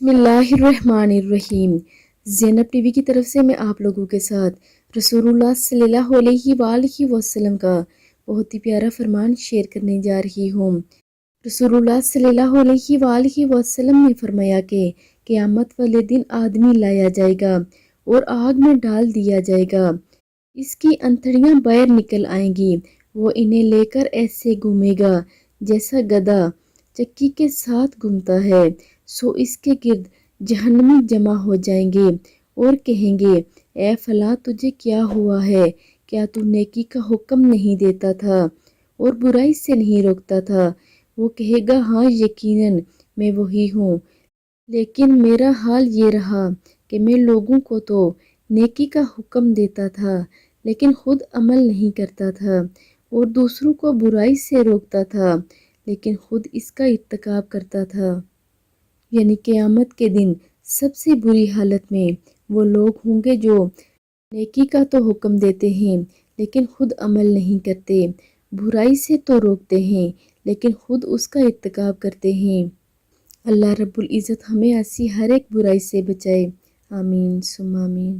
بسم اللہ الرحمن الرحیم۔ زینب ٹی وی کی طرف سے میں آپ لوگوں کے ساتھ رسول اللہ صلی اللہ علیہ وآلہ وسلم کا بہت ہی پیارا فرمان شیئر کرنے جا رہی ہوں۔ رسول اللہ صلی اللہ علیہ وآلہ وسلم نے فرمایا کہ قیامت والے دن آدمی لایا جائے گا اور آگ میں ڈال دیا جائے گا۔ اس کی انتڑیاں باہر نکل آئیں گی، وہ انہیں لے کر ایسے گھومے گا جیسا گدھا چکی کے ساتھ گھومتا ہے، سو اس کے گرد جہنمی جمع ہو جائیں گے اور کہیں گے اے فلاں تجھے کیا ہوا ہے؟ کیا تو نیکی کا حکم نہیں دیتا تھا اور برائی سے نہیں روکتا تھا؟ وہ کہے گا ہاں یقیناً میں وہی ہوں، لیکن میرا حال یہ رہا کہ میں لوگوں کو تو نیکی کا حکم دیتا تھا لیکن خود عمل نہیں کرتا تھا، اور دوسروں کو برائی سے روکتا تھا لیکن خود اس کا ارتکاب کرتا تھا۔ یعنی قیامت کے دن سب سے بری حالت میں وہ لوگ ہوں گے جو نیکی کا تو حکم دیتے ہیں لیکن خود عمل نہیں کرتے، برائی سے تو روکتے ہیں لیکن خود اس کا ارتکاب کرتے ہیں۔ اللہ رب العزت ہمیں ایسی ہر ایک برائی سے بچائے، آمین ثم آمین۔